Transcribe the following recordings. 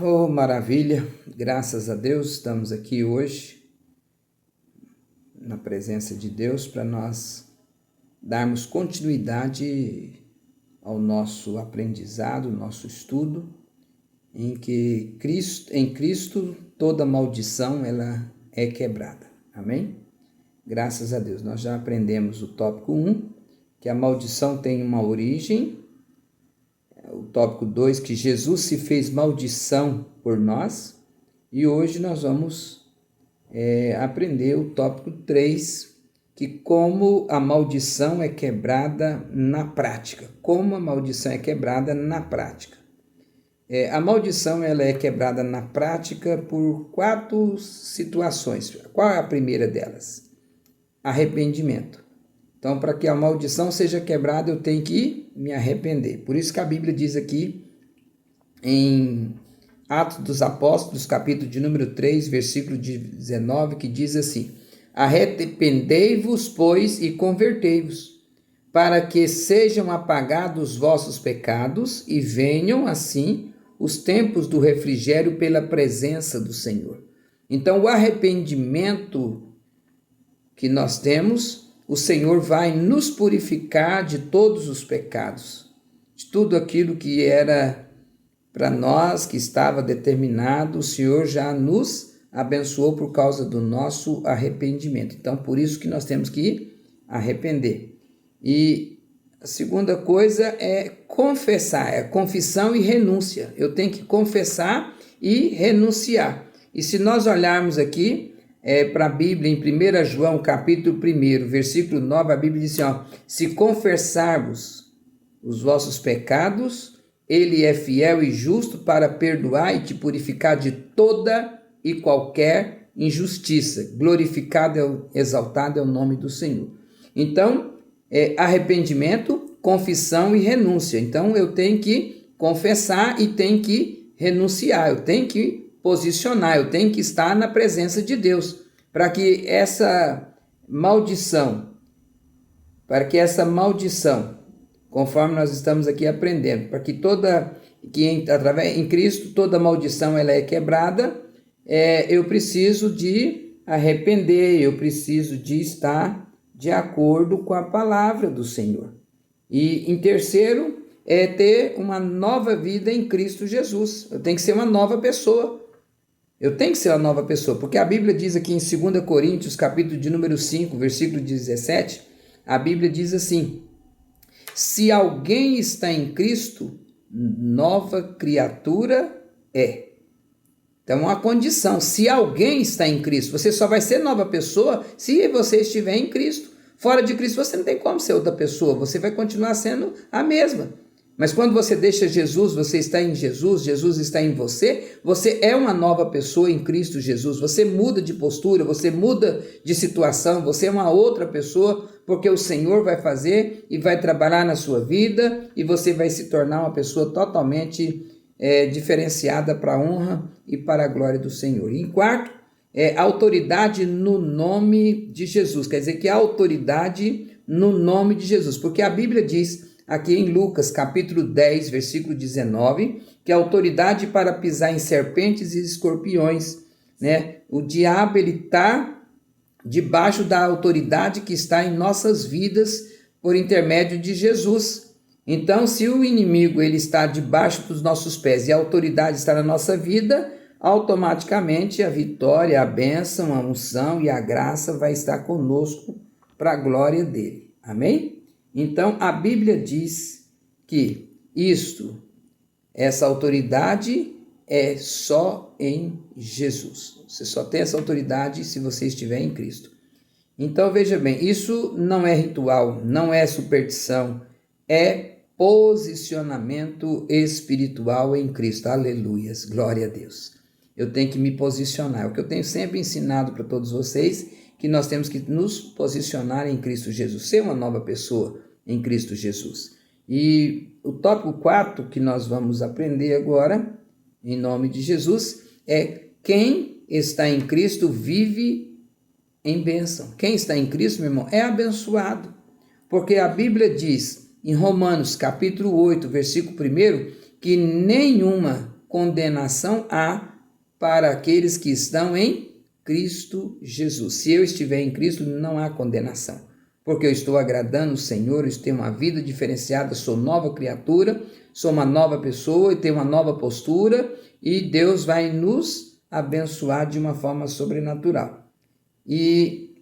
Oh, maravilha! Graças a Deus, estamos aqui hoje na presença de Deus para nós darmos continuidade ao nosso aprendizado, nosso estudo, em que em Cristo toda maldição ela é quebrada. Amém? Graças a Deus. Nós já aprendemos o tópico 1, que a maldição tem uma origem. O tópico 2, que Jesus se fez maldição por nós. E hoje nós vamos aprender o tópico 3, que como a maldição é quebrada na prática. Como a maldição é quebrada na prática. A maldição ela é quebrada na prática por 4 situações. Qual é a primeira delas? Arrependimento. Então, para que a maldição seja quebrada, eu tenho que me arrepender. Por isso que a Bíblia diz aqui, em Atos dos Apóstolos, capítulo de número 3, versículo 19, que diz assim: arrependei-vos, pois, e convertei-vos, para que sejam apagados os vossos pecados e venham, assim, os tempos do refrigério pela presença do Senhor. Então, o arrependimento que nós temos, o Senhor vai nos purificar de todos os pecados, de tudo aquilo que era para nós, que estava determinado, o Senhor já nos abençoou por causa do nosso arrependimento. Então, por isso que nós temos que arrepender. E a segunda coisa é confessar, é confissão e renúncia. Eu tenho que confessar e renunciar. E se nós olharmos aqui, para a Bíblia, em 1 João, capítulo 1, versículo 9, a Bíblia diz assim, se confessarmos os vossos pecados, Ele é fiel e justo para perdoar e te purificar de toda e qualquer injustiça. Glorificado e exaltado é o nome do Senhor. Então, arrependimento, confissão e renúncia. Então, eu tenho que confessar e tenho que renunciar, eu tenho que posicionar, eu tenho que estar na presença de Deus, para que essa maldição, conforme nós estamos aqui aprendendo, para que em Cristo toda maldição ela é quebrada, eu preciso de arrepender, eu preciso de estar de acordo com a palavra do Senhor. E em terceiro, ter uma nova vida em Cristo Jesus. Eu tenho que ser uma nova pessoa. Eu tenho que ser uma nova pessoa, porque a Bíblia diz aqui em 2 Coríntios, capítulo de número 5, versículo 17, a Bíblia diz assim: se alguém está em Cristo, nova criatura é. Então, uma condição, se alguém está em Cristo, você só vai ser nova pessoa se você estiver em Cristo. Fora de Cristo, você não tem como ser outra pessoa, você vai continuar sendo a mesma. Mas quando você deixa Jesus, você está em Jesus, Jesus está em você, você é uma nova pessoa em Cristo Jesus. Você muda de postura, você muda de situação, você é uma outra pessoa, porque o Senhor vai fazer e vai trabalhar na sua vida e você vai se tornar uma pessoa totalmente diferenciada para a honra e para a glória do Senhor. E em quarto, autoridade no nome de Jesus. Quer dizer que há autoridade no nome de Jesus, porque a Bíblia diz aqui em Lucas, capítulo 10, versículo 19, que a autoridade para pisar em serpentes e escorpiões, né? O diabo, ele está debaixo da autoridade que está em nossas vidas por intermédio de Jesus. Então, se o inimigo ele está debaixo dos nossos pés e a autoridade está na nossa vida, automaticamente a vitória, a bênção, a unção e a graça vai estar conosco para a glória dele. Amém? Então, a Bíblia diz que essa autoridade é só em Jesus. Você só tem essa autoridade se você estiver em Cristo. Então, veja bem, isso não é ritual, não é superstição, é posicionamento espiritual em Cristo. Aleluias, glória a Deus. Eu tenho que me posicionar. É o que eu tenho sempre ensinado para todos vocês, que nós temos que nos posicionar em Cristo Jesus, ser uma nova pessoa em Cristo Jesus. E o tópico 4 que nós vamos aprender agora, em nome de Jesus, é quem está em Cristo vive em bênção. Quem está em Cristo, meu irmão, é abençoado, porque a Bíblia diz em Romanos capítulo 8, versículo 1, que nenhuma condenação há para aqueles que estão em Cristo Jesus. Se eu estiver em Cristo, não há condenação, porque eu estou agradando o Senhor, eu tenho uma vida diferenciada, sou nova criatura, sou uma nova pessoa e tenho uma nova postura, e Deus vai nos abençoar de uma forma sobrenatural. E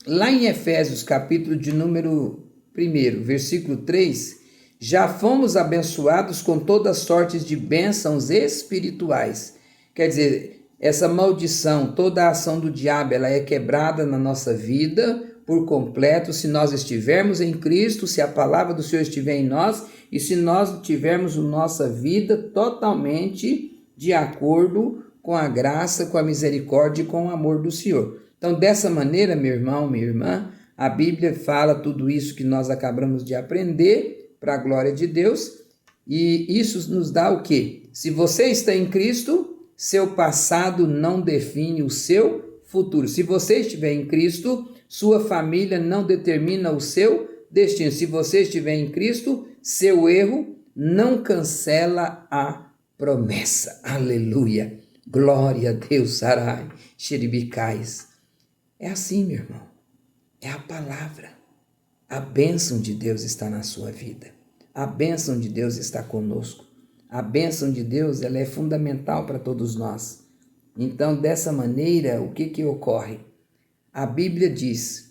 lá em Efésios, capítulo de número 1, versículo 3, já fomos abençoados com todas sortes de bênçãos espirituais. Quer dizer, essa maldição, toda a ação do diabo, ela é quebrada na nossa vida por completo, se nós estivermos em Cristo, se a palavra do Senhor estiver em nós, e se nós tivermos a nossa vida totalmente de acordo com a graça, com a misericórdia e com o amor do Senhor. Então, dessa maneira, meu irmão, minha irmã, a Bíblia fala tudo isso que nós acabamos de aprender para a glória de Deus, e isso nos dá o quê? Se você está em Cristo, seu passado não define o seu futuro. Se você estiver em Cristo, sua família não determina o seu destino. Se você estiver em Cristo, seu erro não cancela a promessa. Aleluia. Glória a Deus, Sarai, Xeribicais. É assim, meu irmão. É a palavra. A bênção de Deus está na sua vida. A bênção de Deus está conosco. A bênção de Deus, ela é fundamental para todos nós. Então, dessa maneira, o que ocorre? A Bíblia diz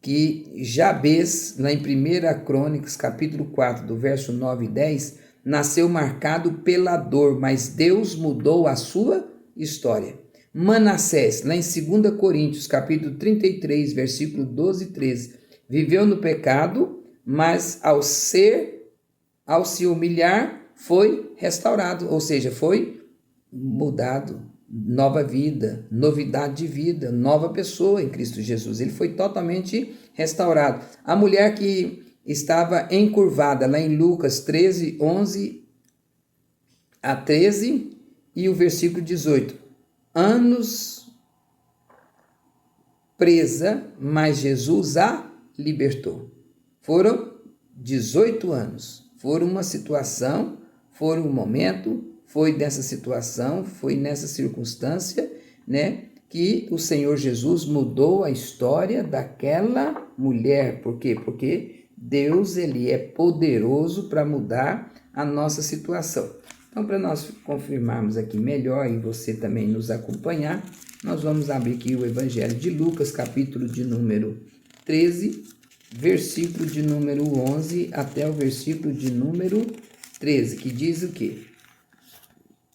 que Jabez, lá em 1 Crônicas, capítulo 4, do verso 9 e 10, nasceu marcado pela dor, mas Deus mudou a sua história. Manassés, lá em 2 Coríntios, capítulo 33, versículo 12 e 13, viveu no pecado, mas ao se humilhar, foi restaurado, ou seja, foi mudado, nova vida, novidade de vida, nova pessoa em Cristo Jesus. Ele foi totalmente restaurado. A mulher que estava encurvada, lá em Lucas 13, 11 a 13 e o versículo 18. Anos presa, mas Jesus a libertou. Foram 18 anos. Foram uma situação, foi um momento, foi dessa situação, foi nessa circunstância, né, que o Senhor Jesus mudou a história daquela mulher. Por quê? Porque Deus, ele é poderoso para mudar a nossa situação. Então, para nós confirmarmos aqui melhor e você também nos acompanhar, nós vamos abrir aqui o Evangelho de Lucas, capítulo de número 13, versículo de número 11 até o versículo de número 13, que diz o quê?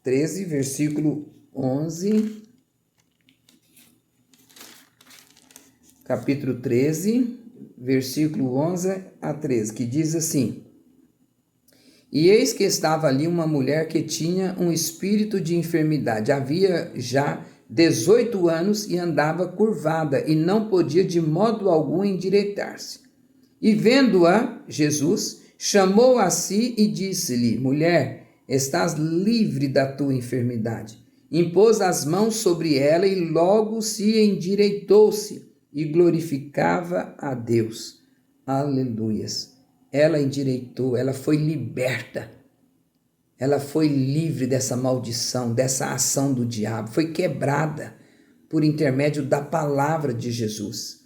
13, versículo 11, capítulo 13, versículo 11 a 13, que diz assim: E eis que estava ali uma mulher que tinha um espírito de enfermidade, havia já 18 anos e andava curvada e não podia de modo algum endireitar-se. E vendo-a, Jesus chamou a si e disse-lhe: Mulher, estás livre da tua enfermidade. Impôs as mãos sobre ela e logo se endireitou-se e glorificava a Deus. Aleluias. Ela endireitou, ela foi liberta. Ela foi livre dessa maldição, dessa ação do diabo. Foi quebrada por intermédio da palavra de Jesus.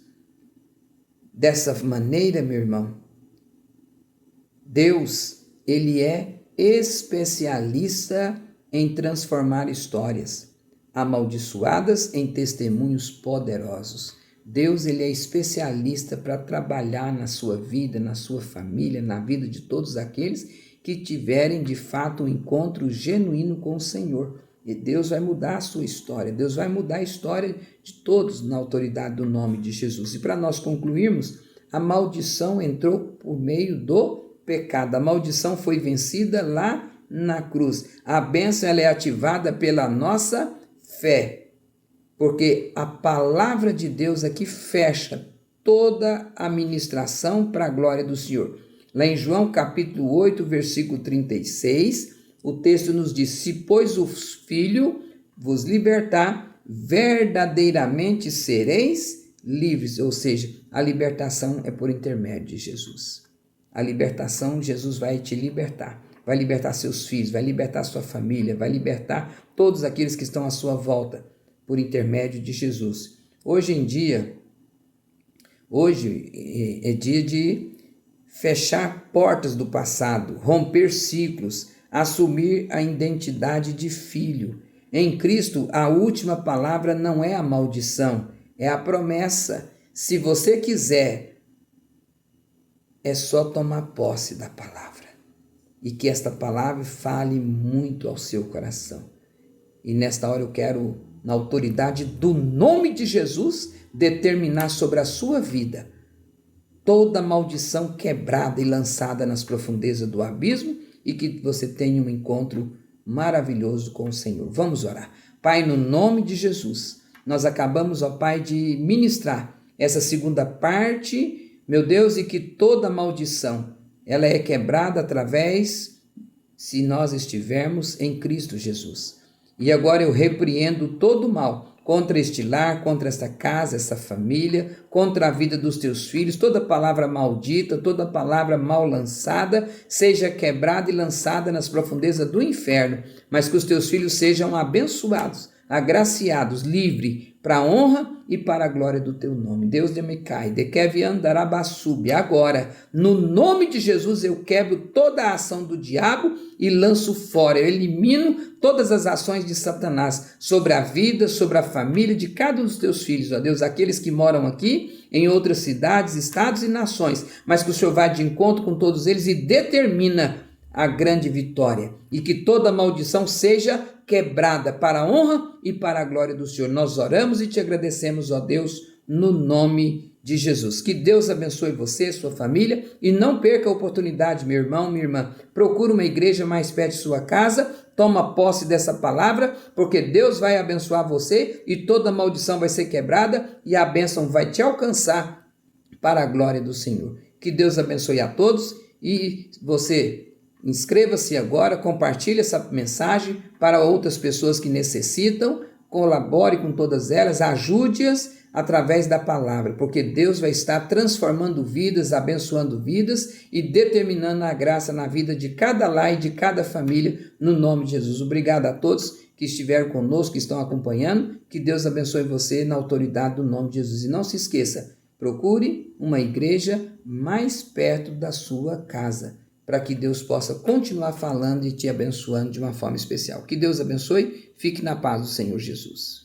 Dessa maneira, meu irmão, Deus, ele é especialista em transformar histórias amaldiçoadas em testemunhos poderosos. Deus, ele é especialista para trabalhar na sua vida, na sua família, na vida de todos aqueles que tiverem de fato um encontro genuíno com o Senhor. E Deus vai mudar a sua história, Deus vai mudar a história de todos na autoridade do nome de Jesus. E para nós concluirmos, a maldição entrou por meio do pecado. A maldição foi vencida lá na cruz. A bênção ela é ativada pela nossa fé. Porque a palavra de Deus aqui fecha toda a ministração para a glória do Senhor. Lá em João capítulo 8, versículo 36, o texto nos diz: Se, pois, o Filho vos libertar, verdadeiramente sereis livres. Ou seja, a libertação é por intermédio de Jesus. A libertação, Jesus vai te libertar. vai libertar seus filhos, vai libertar sua família, vai libertar todos aqueles que estão à sua volta, por intermédio de Jesus. Hoje é dia de fechar portas do passado, romper ciclos, assumir a identidade de filho. Em Cristo, a última palavra não é a maldição, é a promessa. Se você quiser, é só tomar posse da palavra. E que esta palavra fale muito ao seu coração. E nesta hora eu quero, na autoridade do nome de Jesus, determinar sobre a sua vida toda maldição quebrada e lançada nas profundezas do abismo e que você tenha um encontro maravilhoso com o Senhor. Vamos orar. Pai, no nome de Jesus, nós acabamos, ó Pai, de ministrar essa segunda parte, meu Deus, e que toda maldição, ela é quebrada através, se nós estivermos em Cristo Jesus. E agora eu repreendo todo o mal contra este lar, contra esta casa, essa família, contra a vida dos teus filhos, toda palavra maldita, toda palavra mal lançada, seja quebrada e lançada nas profundezas do inferno, mas que os teus filhos sejam abençoados, agraciados, livres, para a honra e para a glória do teu nome. Deus de Mecai, de Kevian Darabasub, agora, no nome de Jesus, eu quebro toda a ação do diabo e lanço fora, eu elimino todas as ações de Satanás sobre a vida, sobre a família de cada um dos teus filhos, ó Deus, aqueles que moram aqui, em outras cidades, estados e nações, mas que o Senhor vá de encontro com todos eles e determina a grande vitória, e que toda maldição seja quebrada para a honra e para a glória do Senhor. Nós oramos e te agradecemos, ó Deus, no nome de Jesus. Que Deus abençoe você, sua família, e não perca a oportunidade, meu irmão, minha irmã. Procura uma igreja mais perto de sua casa, toma posse dessa palavra, porque Deus vai abençoar você e toda maldição vai ser quebrada e a bênção vai te alcançar para a glória do Senhor. Que Deus abençoe a todos e você inscreva-se agora, compartilhe essa mensagem para outras pessoas que necessitam, colabore com todas elas, ajude-as através da palavra, porque Deus vai estar transformando vidas, abençoando vidas e determinando a graça na vida de cada lar e de cada família, no nome de Jesus. Obrigado a todos que estiveram conosco, que estão acompanhando, que Deus abençoe você na autoridade do nome de Jesus. E não se esqueça, procure uma igreja mais perto da sua casa, para que Deus possa continuar falando e te abençoando de uma forma especial. Que Deus abençoe, fique na paz do Senhor Jesus.